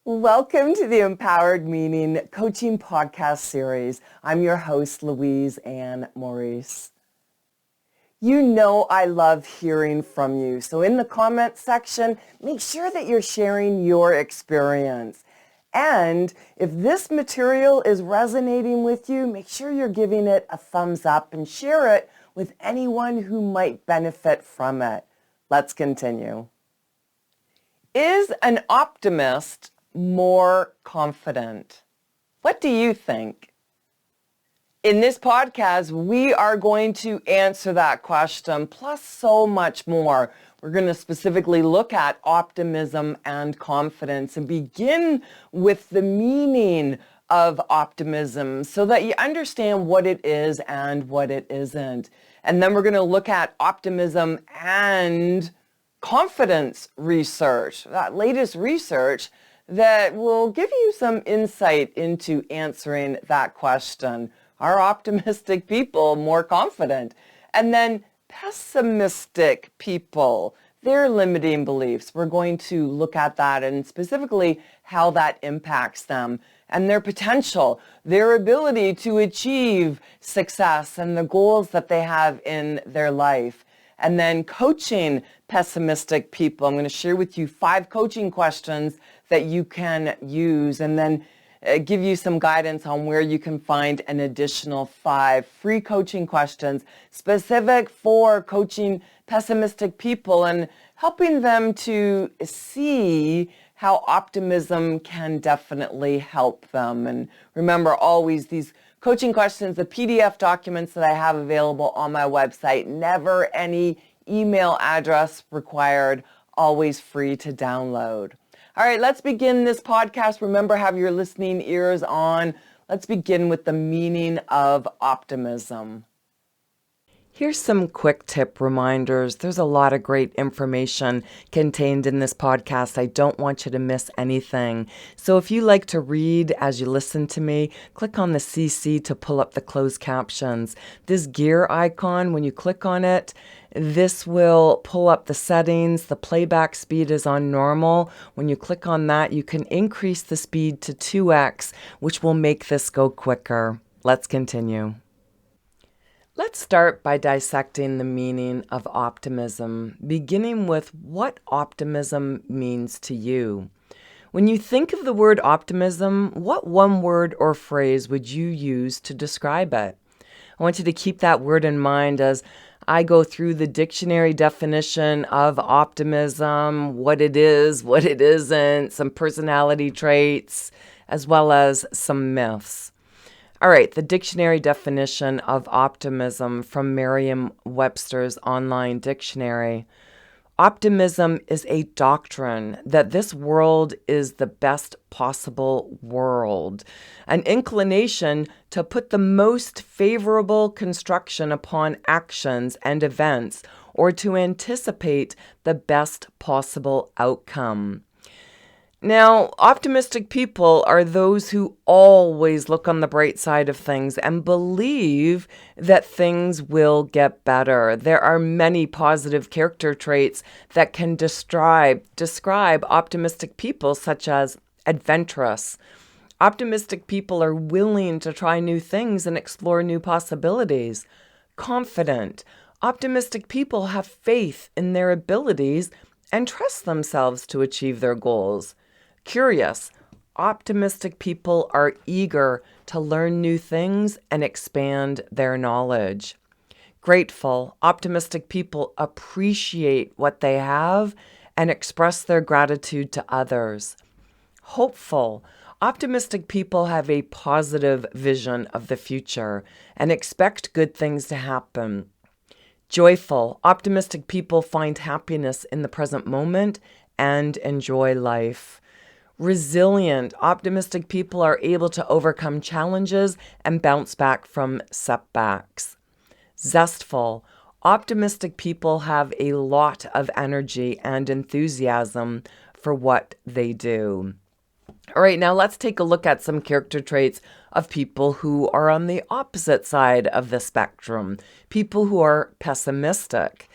Welcome to the Empowered Meaning Coaching Podcast Series. I'm your host, Louise and Maurice. You know I love hearing from you. So in the comment section, make sure that you're sharing your experience. And if this material is resonating with you, make sure you're giving it a thumbs up and share it with anyone who might benefit from it. Let's continue. Is an optimist more confident? What do you think? In this podcast, we are going to answer that question, plus so much more. We're going to specifically look at optimism and confidence and begin with the meaning of optimism so that you understand what it is and what it isn't. And then we're going to look at optimism and confidence research, that latest research that will give you some insight into answering that question. Are optimistic people more confident? And then pessimistic people, their limiting beliefs. We're going to look at that and specifically how that impacts them and their potential, their ability to achieve success and the goals that they have in their life. And then coaching pessimistic people. I'm going to share with you 5 coaching questions that you can use and then give you some guidance on where you can find an additional 5 free coaching questions specific for coaching pessimistic people and helping them to see how optimism can definitely help them. And remember always these coaching questions, the PDF documents that I have available on my website, never any email address required, always free to download. All right, let's begin this podcast. Remember, have your listening ears on. Let's begin with the meaning of optimism. Here's some quick tip reminders. There's a lot of great information contained in this podcast. I don't want you to miss anything. So if you like to read as you listen to me, click on the CC to pull up the closed captions. This gear icon, when you click on it, this will pull up the settings. The playback speed is on normal. When you click on that, you can increase the speed to 2x, which will make this go quicker. Let's continue. Let's start by dissecting the meaning of optimism, beginning with what optimism means to you. When you think of the word optimism, what one word or phrase would you use to describe it? I want you to keep that word in mind as I go through the dictionary definition of optimism, what it is, what it isn't, some personality traits, as well as some myths. All right, the dictionary definition of optimism from Merriam-Webster's online dictionary. Optimism is a doctrine that this world is the best possible world, an inclination to put the most favorable construction upon actions and events, or to anticipate the best possible outcome. Now, optimistic people are those who always look on the bright side of things and believe that things will get better. There are many positive character traits that can describe optimistic people, such as adventurous. Optimistic people are willing to try new things and explore new possibilities. Confident. Optimistic people have faith in their abilities and trust themselves to achieve their goals. Curious. Optimistic people are eager to learn new things and expand their knowledge. Grateful. Optimistic people appreciate what they have and express their gratitude to others. Hopeful. Optimistic people have a positive vision of the future and expect good things to happen. Joyful. Optimistic people find happiness in the present moment and enjoy life. Resilient. Optimistic people are able to overcome challenges and bounce back from setbacks. Zestful. Optimistic people have a lot of energy and enthusiasm for what they do. All right, now let's take a look at some character traits of people who are on the opposite side of the spectrum, people who are pessimistic.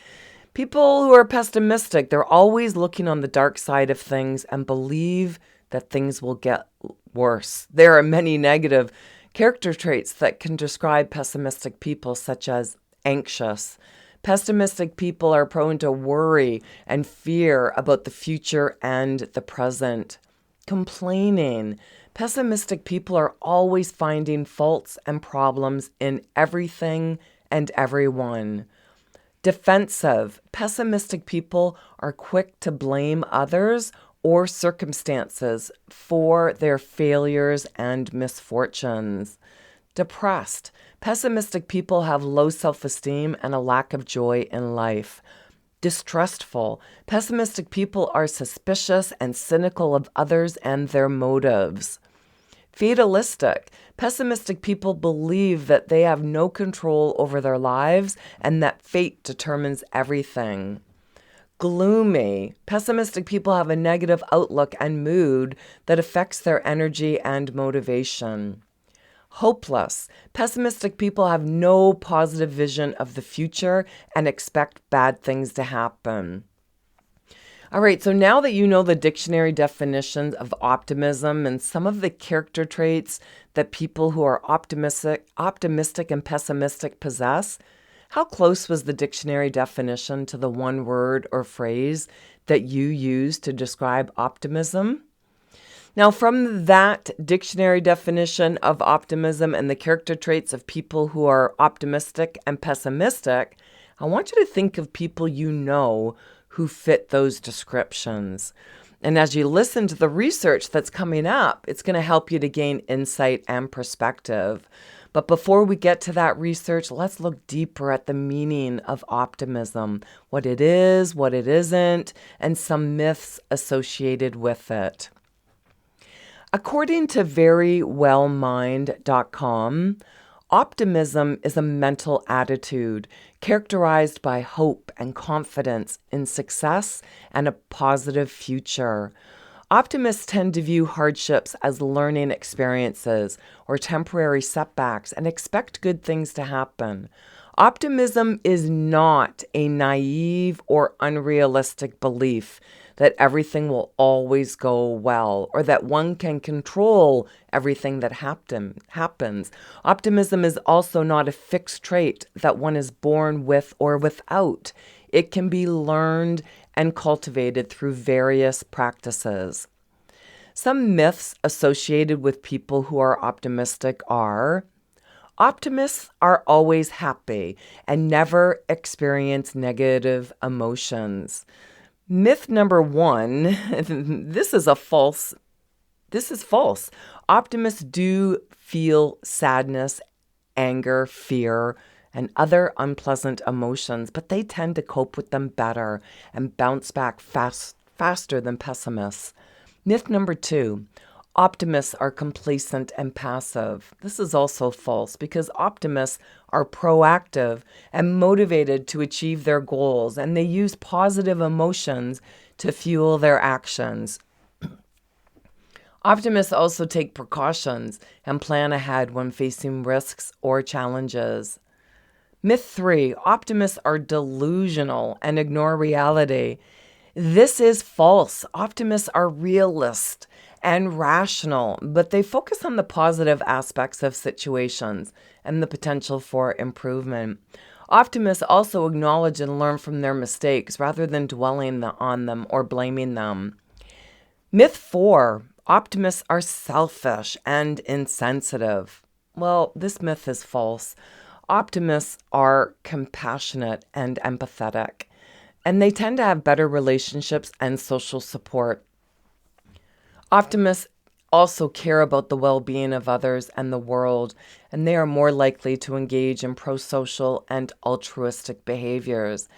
People who are pessimistic, they're always looking on the dark side of things and believe that things will get worse. There are many negative character traits that can describe pessimistic people, such as anxious. Pessimistic people are prone to worry and fear about the future and the present. Complaining. Pessimistic people are always finding faults and problems in everything and everyone. Defensive. Pessimistic people are quick to blame others or circumstances for their failures and misfortunes. Depressed. Pessimistic people have low self-esteem and a lack of joy in life. Distrustful. Pessimistic people are suspicious and cynical of others and their motives. Fatalistic. Pessimistic people believe that they have no control over their lives and that fate determines everything. Gloomy. Pessimistic people have a negative outlook and mood that affects their energy and motivation. Hopeless. Pessimistic people have no positive vision of the future and expect bad things to happen. All right, so now that you know the dictionary definitions of optimism and some of the character traits that people who are optimistic and pessimistic possess, how close was the dictionary definition to the one word or phrase that you use to describe optimism? Now, from that dictionary definition of optimism and the character traits of people who are optimistic and pessimistic, I want you to think of people you know who fit those descriptions. And as you listen to the research that's coming up, it's going to help you to gain insight and perspective. But before we get to that research, let's look deeper at the meaning of optimism, what it is, what it isn't, and some myths associated with it. According to verywellmind.com, optimism is a mental attitude characterized by hope and confidence in success and a positive future. Optimists tend to view hardships as learning experiences or temporary setbacks and expect good things to happen. Optimism is not a naive or unrealistic belief that everything will always go well or that one can control everything that happens. Optimism is also not a fixed trait that one is born with or without. It can be learned and cultivated through various practices. Some myths associated with people who are optimistic are: optimists are always happy and never experience negative emotions. Myth number one, this is false. Optimists do feel sadness, anger, fear, and other unpleasant emotions, but they tend to cope with them better and bounce back faster than pessimists. Myth number two, optimists are complacent and passive. This is also false because optimists are proactive and motivated to achieve their goals, and they use positive emotions to fuel their actions. Optimists also take precautions and plan ahead when facing risks or challenges. Myth 3, optimists are delusional and ignore reality. This is false. Optimists are realists and rational, but they focus on the positive aspects of situations and the potential for improvement. Optimists also acknowledge and learn from their mistakes rather than dwelling on them or blaming them. Myth 4, optimists are selfish and insensitive. Well, this myth is false. Optimists are compassionate and empathetic, and they tend to have better relationships and social support. Optimists also care about the well-being of others and the world, and they are more likely to engage in pro-social and altruistic behaviors.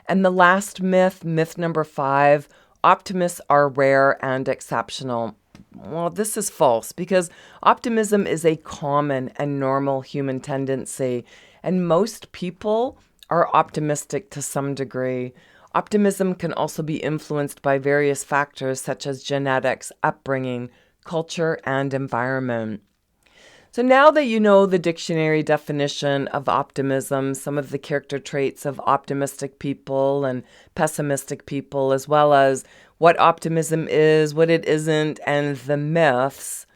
And the last myth, myth number 5, optimists are rare and exceptional. Well, this is false because optimism is a common and normal human tendency, and most people are optimistic to some degree. Optimism can also be influenced by various factors such as genetics, upbringing, culture, and environment. So now that you know the dictionary definition of optimism, some of the character traits of optimistic people and pessimistic people, as well as what optimism is, what it isn't, and the myths,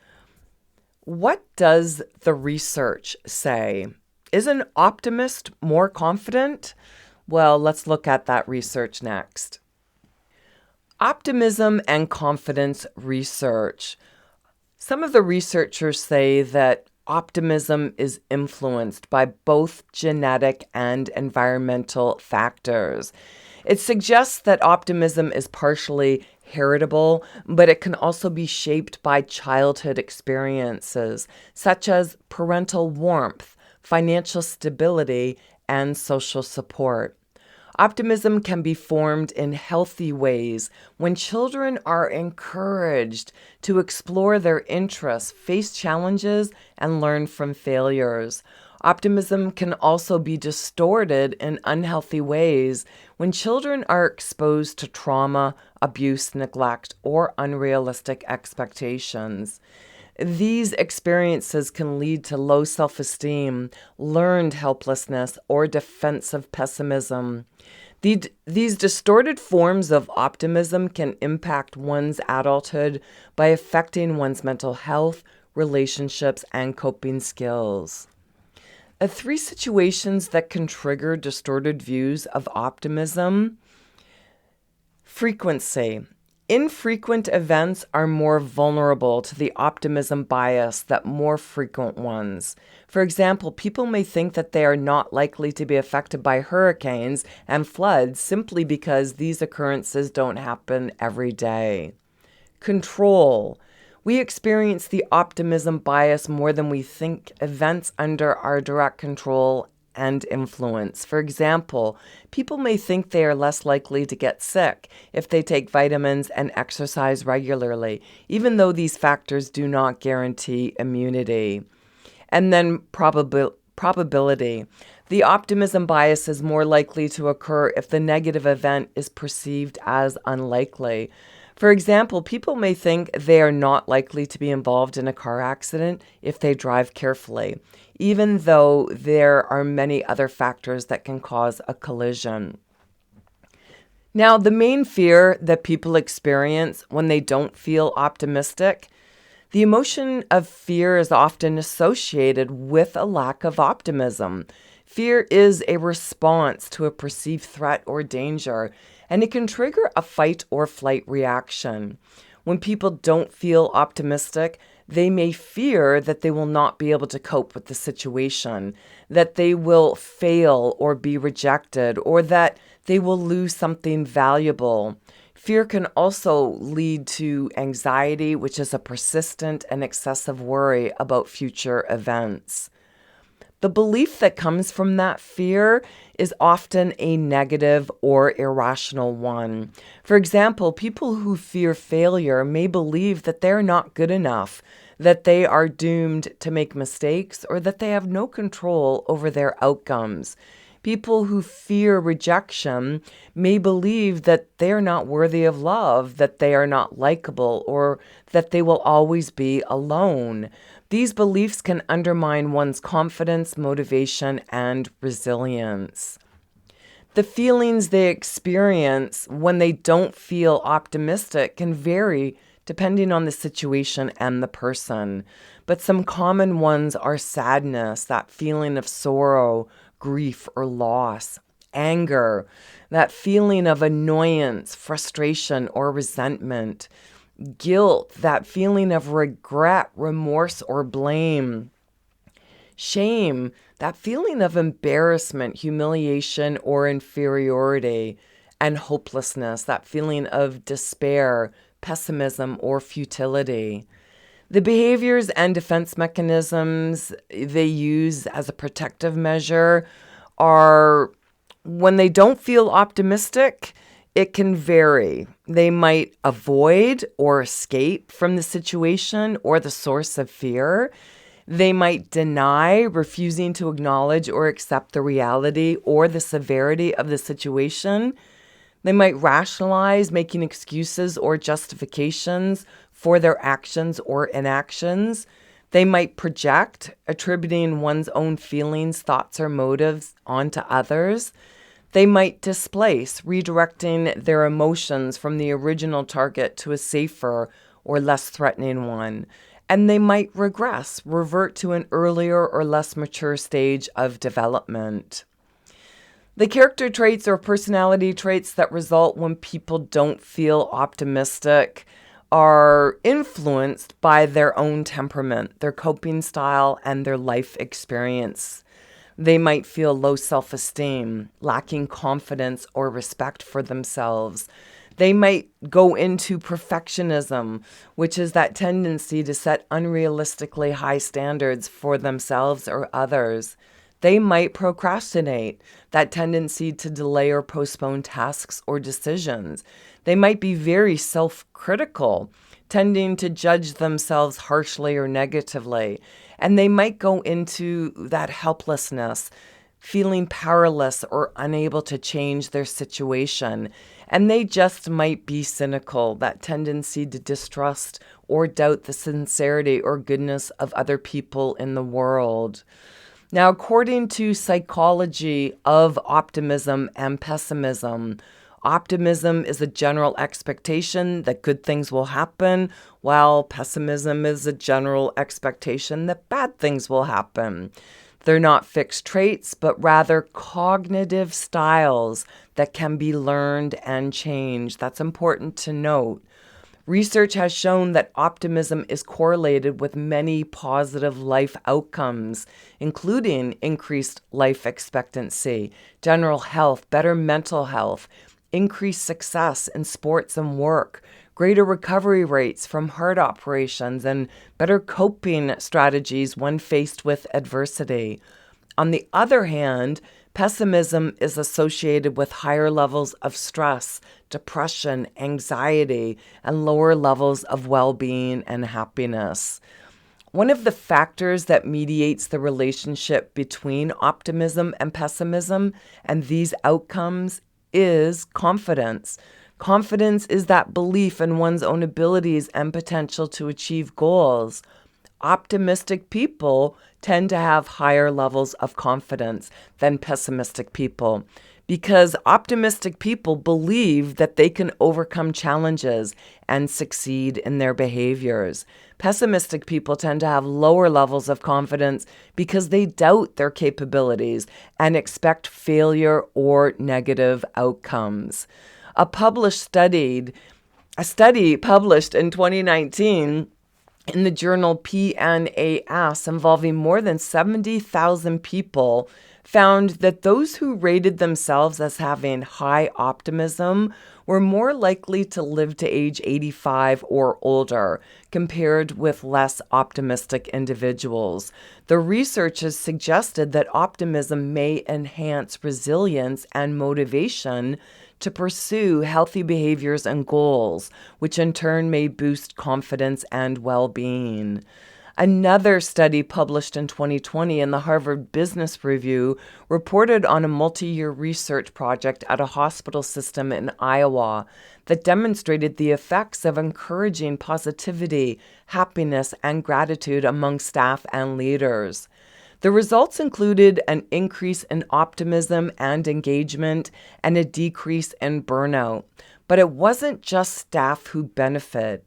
what does the research say? Is an optimist more confident? Well, let's look at that research next. Optimism and confidence research. Some of the researchers say that optimism is influenced by both genetic and environmental factors. It suggests that optimism is partially heritable, but it can also be shaped by childhood experiences, such as parental warmth, financial stability, and social support. Optimism can be formed in healthy ways when children are encouraged to explore their interests, face challenges, and learn from failures. Optimism can also be distorted in unhealthy ways when children are exposed to trauma, abuse, neglect, or unrealistic expectations. These experiences can lead to low self-esteem, learned helplessness, or defensive pessimism. These distorted forms of optimism can impact one's adulthood by affecting one's mental health, relationships, and coping skills. 3 situations that can trigger distorted views of optimism. Frequency. Infrequent events are more vulnerable to the optimism bias than more frequent ones. For example, people may think that they are not likely to be affected by hurricanes and floods simply because these occurrences don't happen every day. Control. We experience the optimism bias more than we think events under our direct control and influence. For example, people may think they are less likely to get sick if they take vitamins and exercise regularly, even though these factors do not guarantee immunity. And then probability. The optimism bias is more likely to occur if the negative event is perceived as unlikely. For example, people may think they are not likely to be involved in a car accident if they drive carefully, even though there are many other factors that can cause a collision. Now, the main fear that people experience when they don't feel optimistic, the emotion of fear is often associated with a lack of optimism. Fear is a response to a perceived threat or danger, and it can trigger a fight or flight reaction. When people don't feel optimistic, they may fear that they will not be able to cope with the situation, that they will fail or be rejected, or that they will lose something valuable. Fear can also lead to anxiety, which is a persistent and excessive worry about future events. The belief that comes from that fear is often a negative or irrational one. For example, people who fear failure may believe that they're not good enough, that they are doomed to make mistakes, or that they have no control over their outcomes. People who fear rejection may believe that they are not worthy of love, that they are not likable, or that they will always be alone. These beliefs can undermine one's confidence, motivation, and resilience. The feelings they experience when they don't feel optimistic can vary depending on the situation and the person. But some common ones are sadness, that feeling of sorrow, grief or loss, anger, that feeling of annoyance, frustration, or resentment, guilt, that feeling of regret, remorse, or blame, shame, that feeling of embarrassment, humiliation, or inferiority, and hopelessness, that feeling of despair, pessimism, or futility. The behaviors and defense mechanisms they use as a protective measure are when they don't feel optimistic, it can vary. They might avoid or escape from the situation or the source of fear. They might deny, refusing to acknowledge or accept the reality or the severity of the situation. They might rationalize, making excuses or justifications for their actions or inactions. They might project, attributing one's own feelings, thoughts, or motives onto others. They might displace, redirecting their emotions from the original target to a safer or less threatening one. And they might regress, revert to an earlier or less mature stage of development. The character traits or personality traits that result when people don't feel optimistic are influenced by their own temperament, their coping style, and their life experience. They might feel low self-esteem, lacking confidence or respect for themselves. They might go into perfectionism, which is that tendency to set unrealistically high standards for themselves or others. They might procrastinate, that tendency to delay or postpone tasks or decisions. They might be very self-critical, tending to judge themselves harshly or negatively. And they might go into that helplessness, feeling powerless or unable to change their situation. And they just might be cynical, that tendency to distrust or doubt the sincerity or goodness of other people in the world. Now, according to psychology of optimism and pessimism, optimism is a general expectation that good things will happen, while pessimism is a general expectation that bad things will happen. They're not fixed traits, but rather cognitive styles that can be learned and changed. That's important to note. Research has shown that optimism is correlated with many positive life outcomes, including increased life expectancy, general health, better mental health, increased success in sports and work, greater recovery rates from heart operations, and better coping strategies when faced with adversity. On the other hand, pessimism is associated with higher levels of stress, depression, anxiety, and lower levels of well-being and happiness. One of the factors that mediates the relationship between optimism and pessimism and these outcomes is confidence. Confidence is that belief in one's own abilities and potential to achieve goals. Optimistic people tend to have higher levels of confidence than pessimistic people because optimistic people believe that they can overcome challenges and succeed in their behaviors. Pessimistic people tend to have lower levels of confidence because they doubt their capabilities and expect failure or negative outcomes. A study published in 2019 in the journal PNAS involving more than 70,000 people found that those who rated themselves as having high optimism were more likely to live to age 85 or older compared with less optimistic individuals. The research has suggested that optimism may enhance resilience and motivation to pursue healthy behaviors and goals, which in turn may boost confidence and well-being. Another study published in 2020 in the Harvard Business Review reported on a multi-year research project at a hospital system in Iowa that demonstrated the effects of encouraging positivity, happiness, and gratitude among staff and leaders. The results included an increase in optimism and engagement and a decrease in burnout. But it wasn't just staff who benefited.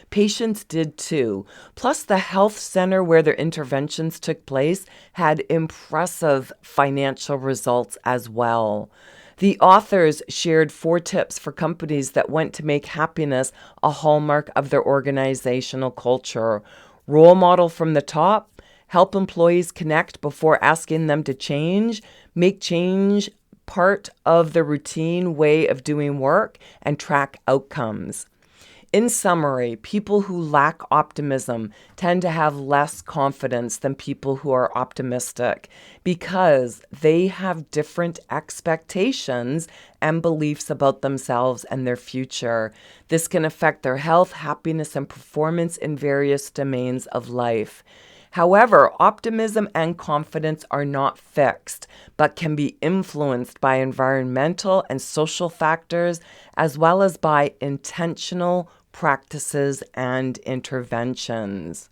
Patients did too. Plus, the health center where their interventions took place had impressive financial results as well. The authors shared 4 tips for companies that want to make happiness a hallmark of their organizational culture. Role model from the top. Help employees connect before asking them to change, make change part of the routine way of doing work, and track outcomes. In summary, people who lack optimism tend to have less confidence than people who are optimistic because they have different expectations and beliefs about themselves and their future. This can affect their health, happiness, and performance in various domains of life. However, optimism and confidence are not fixed, but can be influenced by environmental and social factors, as well as by intentional practices and interventions.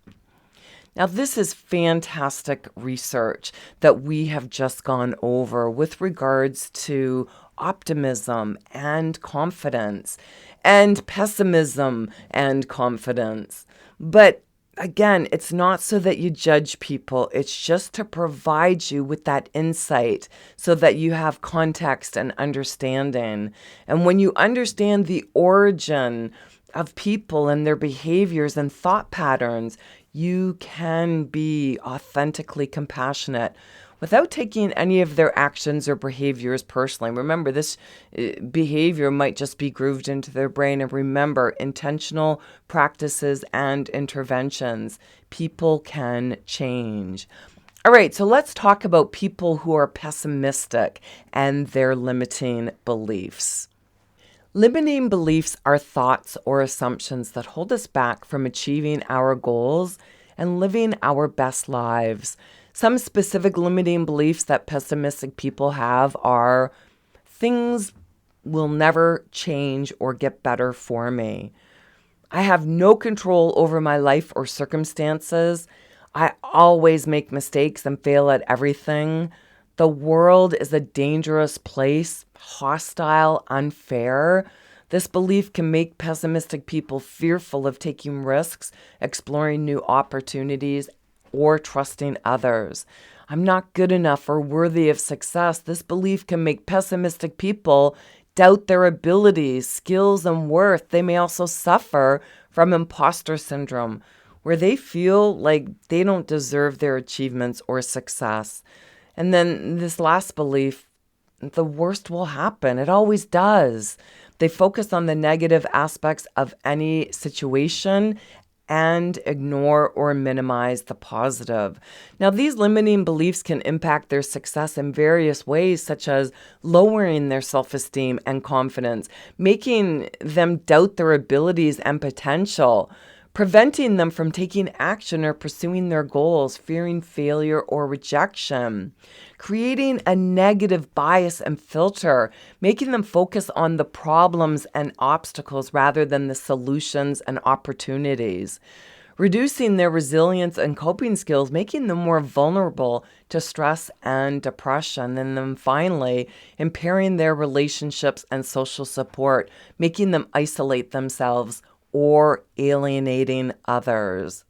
Now, this is fantastic research that we have just gone over with regards to optimism and confidence and pessimism and confidence. But again, it's not so that you judge people. It's just to provide you with that insight so that you have context and understanding. And when you understand the origin of people and their behaviors and thought patterns, you can be authentically compassionate without taking any of their actions or behaviors personally. Remember, this behavior might just be grooved into their brain. And remember, intentional practices and interventions, people can change. All right, so let's talk about people who are pessimistic and their limiting beliefs. Limiting beliefs are thoughts or assumptions that hold us back from achieving our goals and living our best lives. Some specific limiting beliefs that pessimistic people have are things will never change or get better for me. I have no control over my life or circumstances. I always make mistakes and fail at everything. The world is a dangerous place, hostile, unfair. This belief can make pessimistic people fearful of taking risks, exploring new opportunities, or trusting others. I'm not good enough or worthy of success. This belief can make pessimistic people doubt their abilities, skills, and worth. They may also suffer from imposter syndrome, where they feel like they don't deserve their achievements or success. And then this last belief, the worst will happen. It always does. They focus on the negative aspects of any situation and ignore or minimize the positive. Now, these limiting beliefs can impact their success in various ways, such as lowering their self-esteem and confidence, making them doubt their abilities and potential, preventing them from taking action or pursuing their goals, fearing failure or rejection, creating a negative bias and filter, making them focus on the problems and obstacles rather than the solutions and opportunities, reducing their resilience and coping skills, making them more vulnerable to stress and depression, and then finally, impairing their relationships and social support, making them isolate themselves or alienating others.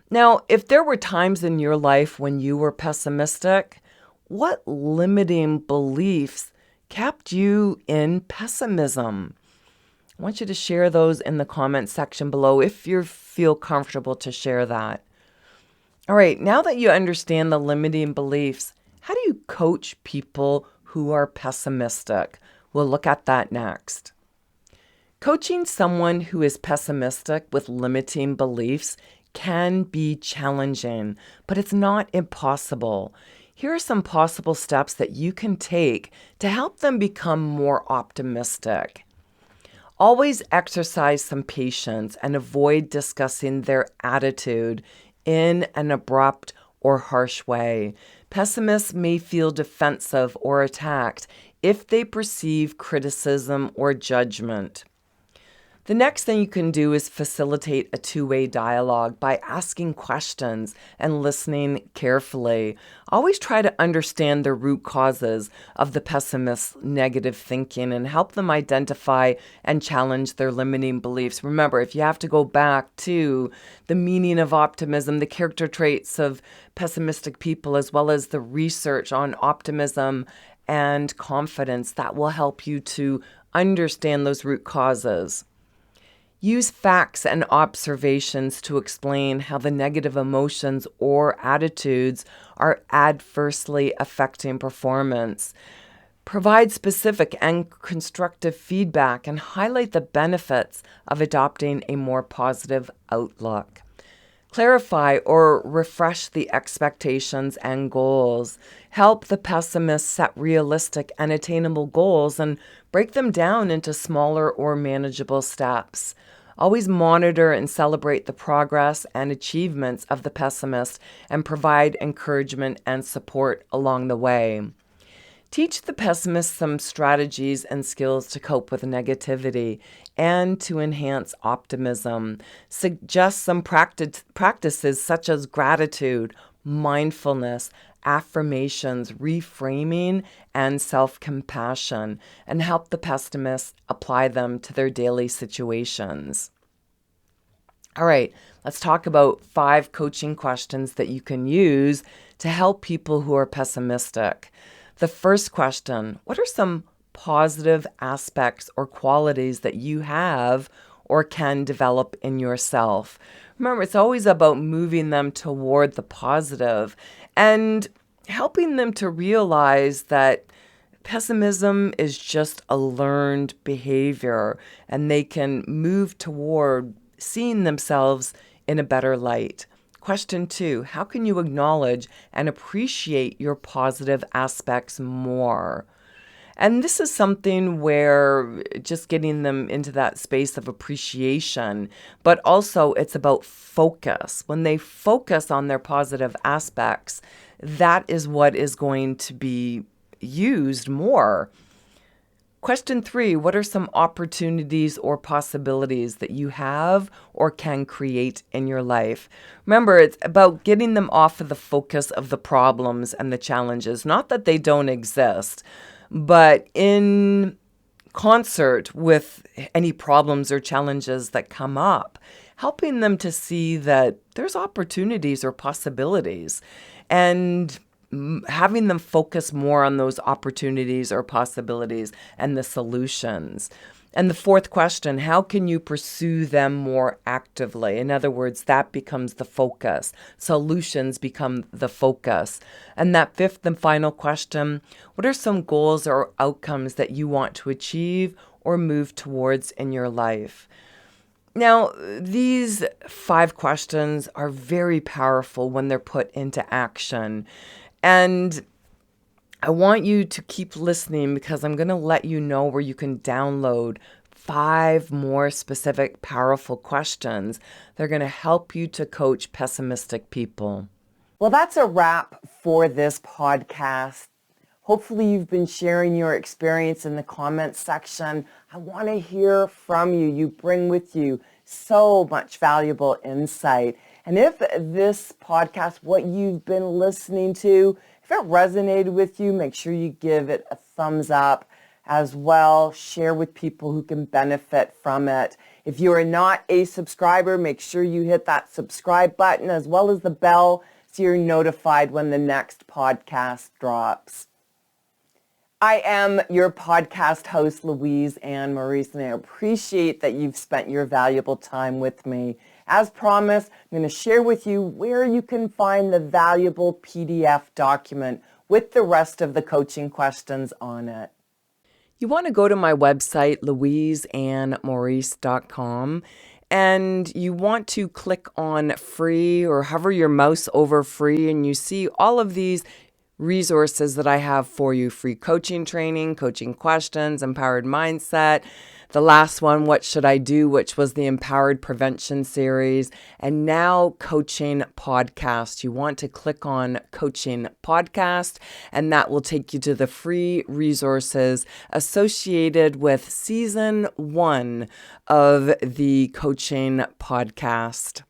Now, if there were times in your life when you were pessimistic, what limiting beliefs kept you in pessimism? I want you to share those in the comments section below if you feel comfortable to share that. All right, now that you understand the limiting beliefs, how do you coach people who are pessimistic? We'll look at that next. Coaching someone who is pessimistic with limiting beliefs can be challenging, but it's not impossible. Here are some possible steps that you can take to help them become more optimistic. Always exercise some patience and avoid discussing their attitude in an abrupt or harsh way. Pessimists may feel defensive or attacked if they perceive criticism or judgment. The next thing you can do is facilitate a two-way dialogue by asking questions and listening carefully. Always try to understand the root causes of the pessimist's negative thinking and help them identify and challenge their limiting beliefs. Remember, if you have to go back to the meaning of optimism, the character traits of pessimistic people, as well as the research on optimism and confidence, that will help you to understand those root causes. Use facts and observations to explain how the negative emotions or attitudes are adversely affecting performance. Provide specific and constructive feedback and highlight the benefits of adopting a more positive outlook. Clarify or refresh the expectations and goals. Help the pessimist set realistic and attainable goals and break them down into smaller or manageable steps. Always monitor and celebrate the progress and achievements of the pessimist and provide encouragement and support along the way. Teach the pessimist some strategies and skills to cope with negativity and to enhance optimism. Suggest some practices such as gratitude, mindfulness, affirmations, reframing, and self-compassion, and help the pessimist apply them to their daily situations. All right, let's talk about 5 coaching questions that you can use to help people who are pessimistic. The first question, what are some positive aspects or qualities that you have or can develop in yourself? Remember, it's always about moving them toward the positive and helping them to realize that pessimism is just a learned behavior and they can move toward seeing themselves in a better light. Question 2, how can you acknowledge and appreciate your positive aspects more? And this is something where just getting them into that space of appreciation, but also it's about focus. When they focus on their positive aspects, that is what is going to be used more. Question 3, what are some opportunities or possibilities that you have or can create in your life? Remember, it's about getting them off of the focus of the problems and the challenges. Not that they don't exist, but in concert with any problems or challenges that come up, helping them to see that there's opportunities or possibilities and having them focus more on those opportunities or possibilities and the solutions. And the fourth question, how can you pursue them more actively? In other words, that becomes the focus. Solutions become the focus. And that fifth and final question, what are some goals or outcomes that you want to achieve or move towards in your life? Now, these 5 questions are very powerful when they're put into action. And I want you to keep listening because I'm going to let you know where you can download 5 more specific, powerful questions. They're going to help you to coach pessimistic people. Well, that's a wrap for this podcast. Hopefully you've been sharing your experience in the comments section. I want to hear from you. You bring with you so much valuable insight. And if this podcast, what you've been listening to, if it resonated with you, make sure you give it a thumbs up as well. Share with people who can benefit from it. If you are not a subscriber, make sure you hit that subscribe button as well as the bell so you're notified when the next podcast drops. I am your podcast host, Louise and Maurice, and I appreciate that you've spent your valuable time with me. As promised, I'm going to share with you where you can find the valuable PDF document with the rest of the coaching questions on it. You want to go to my website, louiseandmaurice.com, and you want to click on free or hover your mouse over free, and you see all of these resources that I have for you. Free coaching training, coaching questions, empowered mindset. The last one, What Should I Do?, which was the Empowered Prevention series. And now Coaching Podcast. You want to click on Coaching Podcast, and that will take you to the free resources associated with Season 1 of the Coaching Podcast.